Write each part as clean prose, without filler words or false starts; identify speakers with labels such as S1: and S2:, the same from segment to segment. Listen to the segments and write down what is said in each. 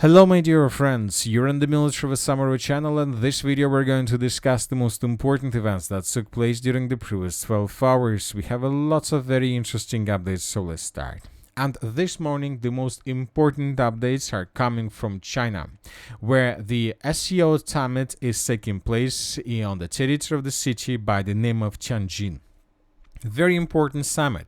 S1: Hello my dear friends, you're in the Military Summary channel, and in this video we're going to discuss the most important events that took place during the previous 12 hours. We have lots of very interesting updates, so let's start. And this morning the most important updates are coming from China, where the SCO summit is taking place on the territory of the city by the name of Tianjin. Very important summit.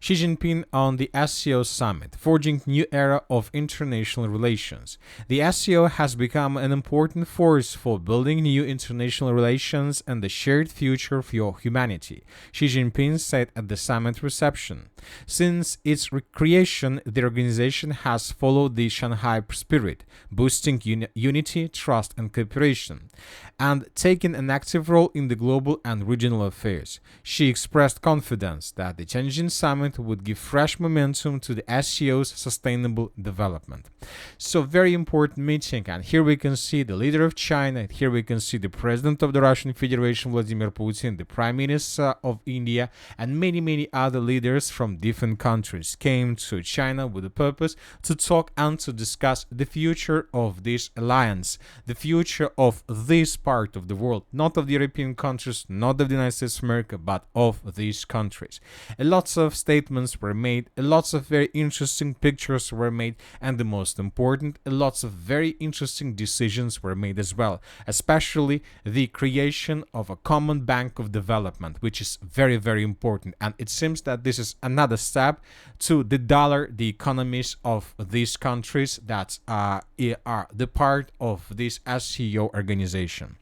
S1: Xi Jinping on the SCO summit, forging new era of international relations. The SCO has become an important force for building new international relations and the shared future for humanity, Xi Jinping said at the summit reception. Since its creation, the organization has followed the Shanghai spirit, boosting unity, trust and cooperation, and taking an active role in the global and regional affairs. She expressed confidence that the Tianjin summit would give fresh momentum to the SCO's sustainable development. So very important meeting, and here we can see the leader of China, here we can see the president of the Russian Federation Vladimir Putin, the prime minister of India, and many other leaders from different countries came to China with the purpose to talk and to discuss the future of this alliance, the future of this part of the world, not of the European countries, not of the United States of America, but of these countries. Lots of statements were made, lots of very interesting pictures were made, and the most important, lots of very interesting decisions were made as well, especially the creation of a common bank of development, which is very important. And it seems that this is another step to the dollar, the economies of these countries that are the part of this SCO organization.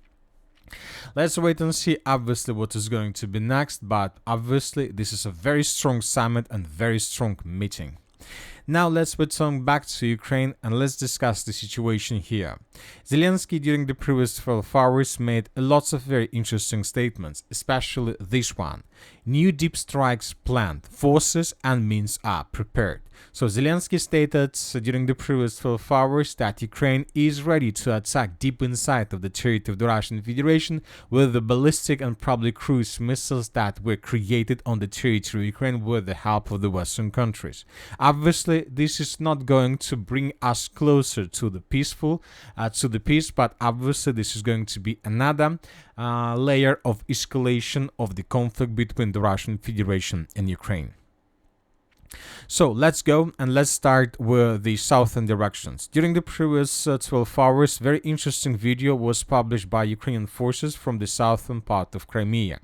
S1: Let's wait and see obviously what is going to be next, but obviously this is a very strong summit and very strong meeting. Now let's return back to Ukraine and let's discuss the situation here. Zelensky during the previous 12 hours made lots of very interesting statements, especially this one. New deep strikes planned, forces and means are prepared. So Zelensky stated during the previous 12 hours that Ukraine is ready to attack deep inside of the territory of the Russian Federation with the ballistic and probably cruise missiles that were created on the territory of Ukraine with the help of the Western countries. Obviously, this is not going to bring us closer to the peace, but obviously this is going to be another layer of escalation of the conflict between the Russian Federation and Ukraine. So let's go and let's start with the southern directions. During the previous 12 hours, very interesting video was published by Ukrainian forces from the southern part of Crimea.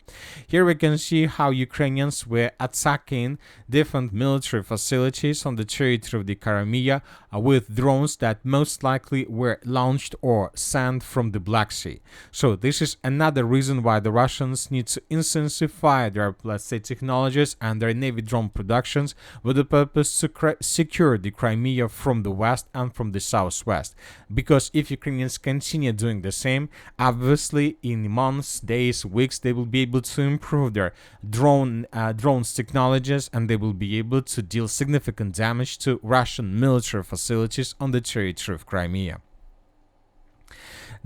S1: Here we can see how Ukrainians were attacking different military facilities on the territory of the Crimea with drones that most likely were launched or sent from the Black Sea. So this is another reason why the Russians need to intensify their, let's say, technologies and their Navy drone productions with the purpose to secure the Crimea from the west and from the southwest. Because if Ukrainians continue doing the same, obviously in months, days, weeks, they will be able to improve their drones technologies, and they will be able to deal significant damage to Russian military facilities on the territory of Crimea.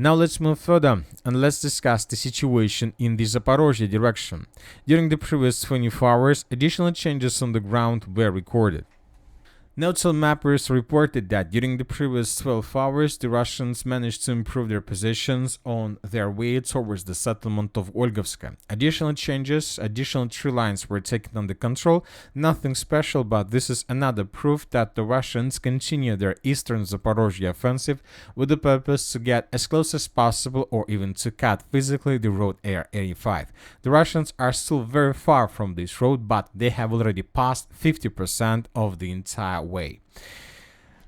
S1: Now let's move further and let's discuss the situation in the Zaporizhzhia direction. During the previous 24 hours, additional changes on the ground were recorded. Neutral mappers reported that during the previous 12 hours, the Russians managed to improve their positions on their way towards the settlement of Olgovsk. Additional changes, additional tree lines were taken under control. Nothing special, but this is another proof that the Russians continue their eastern Zaporizhzhia offensive with the purpose to get as close as possible or even to cut physically the road AR-85. The Russians are still very far from this road, but they have already passed 50% of the entire way.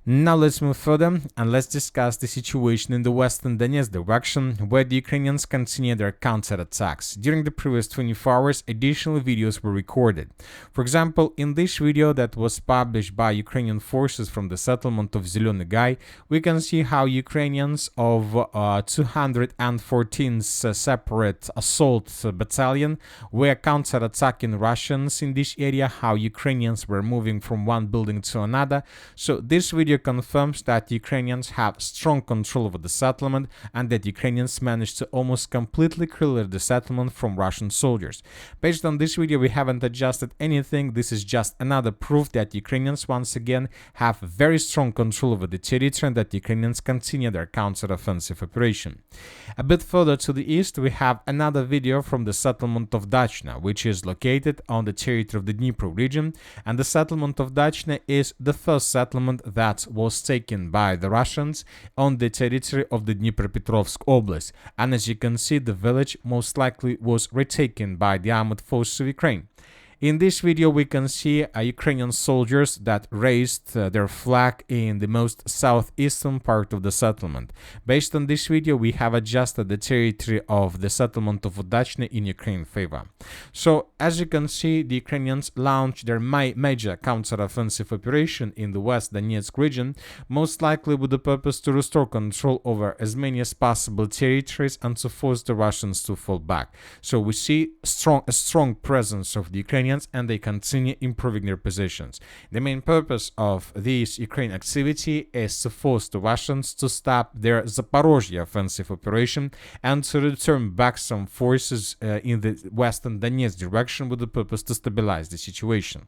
S1: Now let's move further and let's discuss the situation in the western Donetsk direction, where the Ukrainians continue their counterattacks. During the previous 24 hours, additional videos were recorded. For example, in this video that was published by Ukrainian forces from the settlement of Zelyony Gai, we can see how Ukrainians of 214th Separate Assault Battalion were counterattacking Russians in this area, how Ukrainians were moving from one building to another. So this video video confirms that Ukrainians have strong control over the settlement and that Ukrainians managed to almost completely clear the settlement from Russian soldiers. Based on this video, we haven't adjusted anything. This is just another proof that Ukrainians once again have very strong control over the territory and that Ukrainians continue their counter-offensive operation. A bit further to the east, we have another video from the settlement of Dachna, which is located on the territory of the Dnipro region, and the settlement of Dachna is the first settlement that was taken by the Russians on the territory of the Dnipropetrovsk Oblast, and as you can see, the village most likely was retaken by the armored forces of Ukraine. In this video, we can see Ukrainian soldiers that raised their flag in the most southeastern part of the settlement. Based on this video, we have adjusted the territory of the settlement of Udachne in Ukraine's favor. So, as you can see, the Ukrainians launched their major counter-offensive operation in the West Donetsk region, most likely with the purpose to restore control over as many as possible territories and to force the Russians to fall back. So we see a strong presence of the Ukrainians, and they continue improving their positions. The main purpose of this Ukraine activity is to force the Russians to stop their Zaporizhzhia offensive operation and to return back some forces in the western Donetsk direction with the purpose to stabilize the situation.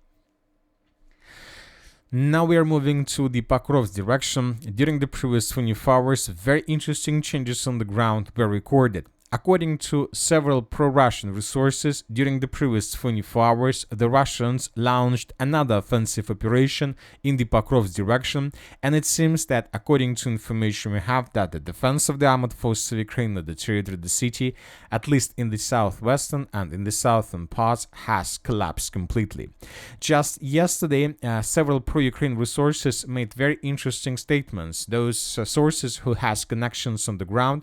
S1: Now we are moving to the Pokrovsk direction. During the previous 24 hours, very interesting changes on the ground were recorded. According to several pro-Russian resources, during the previous 24 hours, the Russians launched another offensive operation in the Pokrovsk direction, and it seems that, according to information we have, that the defense of the armored forces of Ukraine at the territory of the city, at least in the southwestern and in the southern parts, has collapsed completely. Just yesterday, several pro-Ukraine resources made very interesting statements. Those sources who has connections on the ground,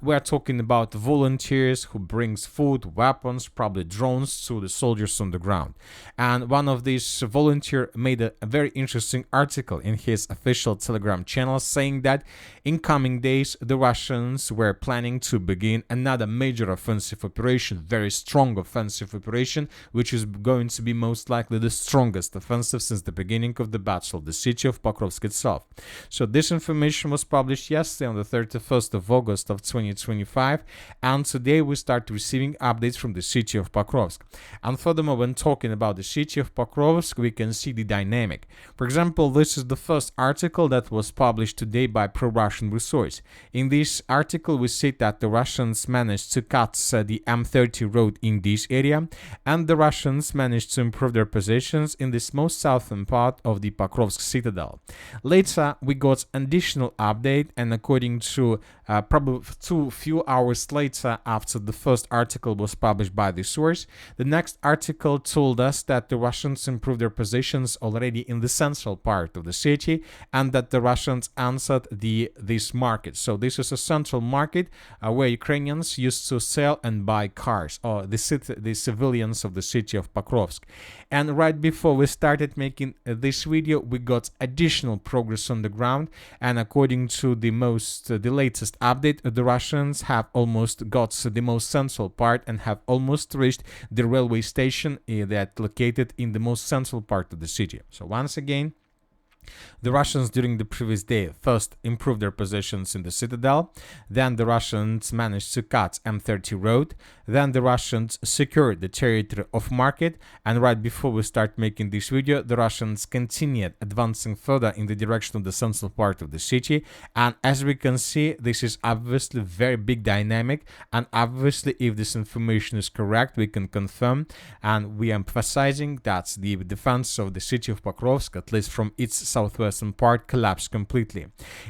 S1: we are talking about volunteers who brings food, weapons, probably drones to the soldiers on the ground. And one of these volunteers made a very interesting article in his official Telegram channel saying that in coming days the Russians were planning to begin another major offensive operation, very strong offensive operation, which is going to be most likely the strongest offensive since the beginning of the battle of the city of Pokrovsk itself. So this information was published yesterday on the 31st of August of 2025, and today we start receiving updates from the city of Pokrovsk. And furthermore, when talking about the city of Pokrovsk, we can see the dynamic. For example, this is the first article that was published today by pro-Russian resource. In this article, we see that the Russians managed to cut the M30 road in this area, and the Russians managed to improve their positions in this most southern part of the Pokrovsk citadel. Later, we got additional update, and according to probably few hours later after the first article was published by the source, the next article told us that the Russians improved their positions already in the central part of the city and that the Russians answered this market. So this is a central market where Ukrainians used to sell and buy cars, or the civilians of the city of Pokrovsk. And right before we started making this video, we got additional progress on the ground, and according to the latest update, the Russians have almost got the most central part and have almost reached the railway station that located in the most central part of the city. So once again, the Russians during the previous day first improved their positions in the citadel, then the Russians managed to cut M30 road, then the Russians secured the territory of market, and right before we start making this video, the Russians continued advancing further in the direction of the central part of the city, and as we can see, this is obviously very big dynamic, and obviously if this information is correct, we can confirm, and we are emphasizing that the defense of the city of Pokrovsk, at least from its southwestern part, collapsed completely.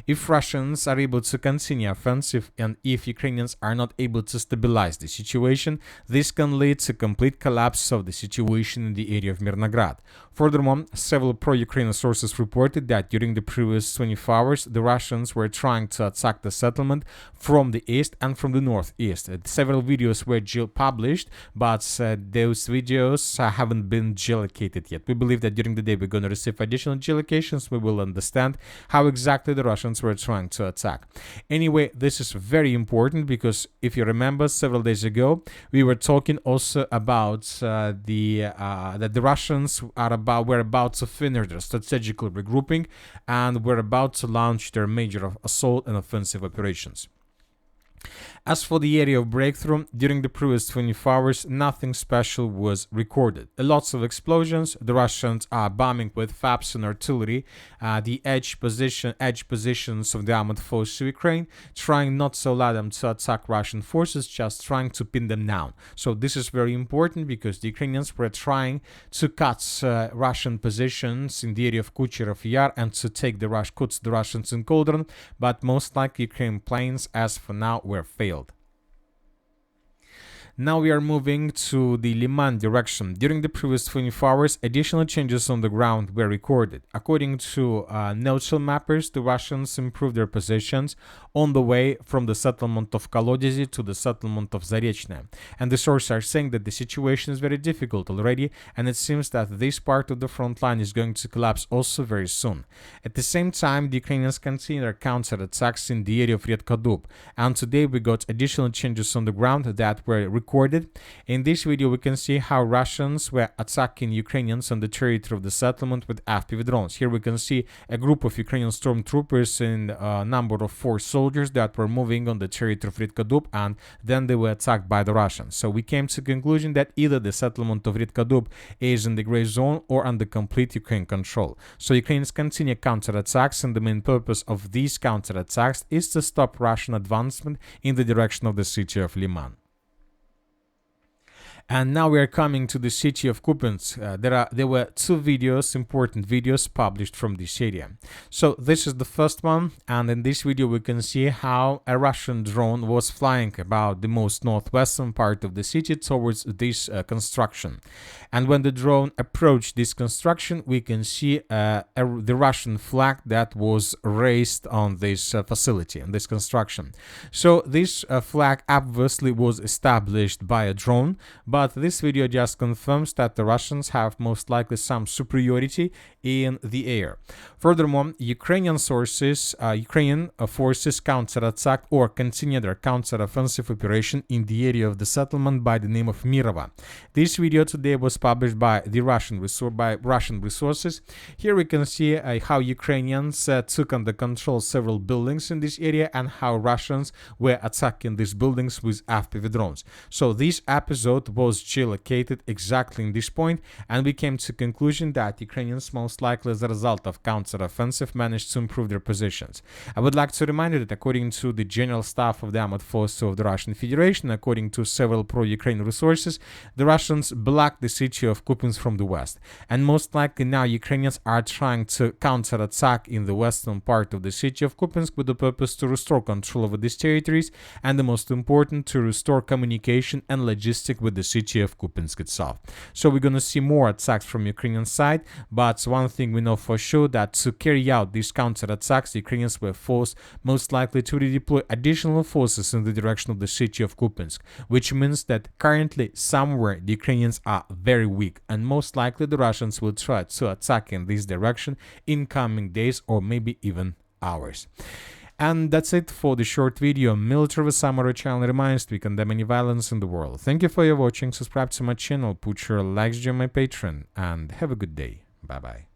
S1: If Russians are able to continue offensive and if Ukrainians are not able to stabilize the situation, this can lead to complete collapse of the situation in the area of Mirnograd. Furthermore, several pro-Ukrainian sources reported that during the previous 24 hours, the Russians were trying to attack the settlement from the east and from the northeast. Several videos were published, but those videos haven't been geolocated yet. We believe that during the day we're going to receive additional geolocation calculations, we will understand how exactly the Russians were trying to attack. Anyway, this is very important because if you remember, several days ago we were talking also about that the Russians were about to finish their strategical regrouping and were about to launch their major assault and offensive operations. As for the area of breakthrough, during the previous 24 hours, nothing special was recorded. Lots of explosions. The Russians are bombing with FAPs and artillery the edge positions of the armored forces of Ukraine, trying not to allow them to attack Russian forces, just trying to pin them down. So this is very important because the Ukrainians were trying to cut Russian positions in the area of Kucherov Yar and to take the Russians in Cauldron, but most likely Ukrainian planes, as for now, were failed. Now we are moving to the Lyman direction. During the previous 24 hours, additional changes on the ground were recorded. According to neutral mappers, the Russians improved their positions on the way from the settlement of Kolodezi to the settlement of Zarechne. And the sources are saying that the situation is very difficult already, and it seems that this part of the front line is going to collapse also very soon. At the same time, the Ukrainians continue their counterattacks in the area of Redkadub, and today we got additional changes on the ground that were recorded. In this video, we can see how Russians were attacking Ukrainians on the territory of the settlement with FPV drones. Here we can see a group of Ukrainian stormtroopers in a number of 4 soldiers that were moving on the territory of Redkadub, and then they were attacked by the Russians. So we came to the conclusion that either the settlement of Redkadub is in the gray zone or under complete Ukraine control. So Ukrainians continue counterattacks, and the main purpose of these counterattacks is to stop Russian advancement in the direction of the city of Lyman. And now we are coming to the city of Kupiansk. There were 2 videos, important videos published from this area. So this is the first one, and in this video we can see how a Russian drone was flying about the most northwestern part of the city towards this construction. And when the drone approached this construction, we can see the Russian flag that was raised on this facility, on this construction. So this flag obviously was established by a drone, but this video just confirms that the Russians have most likely some superiority in the air. Furthermore, Ukrainian forces counterattacked or continued their counteroffensive operation in the area of the settlement by the name of Mirova. This video today was published by Russian resources. Here we can see how Ukrainians took under control several buildings in this area and how Russians were attacking these buildings with FPV drones. So this episode was geolocated exactly in this point, and we came to the conclusion that Ukrainians most likely as a result of counteroffensive managed to improve their positions. I would like to remind you that according to the General Staff of the Armored Forces of the Russian Federation, according to several pro-Ukraine resources, the Russians blocked the city of Kupiansk from the west, and most likely now Ukrainians are trying to counterattack in the western part of the city of Kupiansk with the purpose to restore control over these territories, and the most important, to restore communication and logistics with the city of Kupiansk itself. So we're going to see more attacks from Ukrainian side, but one thing we know for sure, that to carry out these counterattacks, the Ukrainians were forced most likely to redeploy additional forces in the direction of the city of Kupiansk, which means that currently somewhere the Ukrainians are very weak, and most likely the Russians will try to attack in this direction in coming days or maybe even hours. And that's it for the short video. Military Samurai channel reminds we condemn any violence in the world. Thank you for your watching. Subscribe to my channel, put your likes on my Patreon, and have a good day. Bye bye.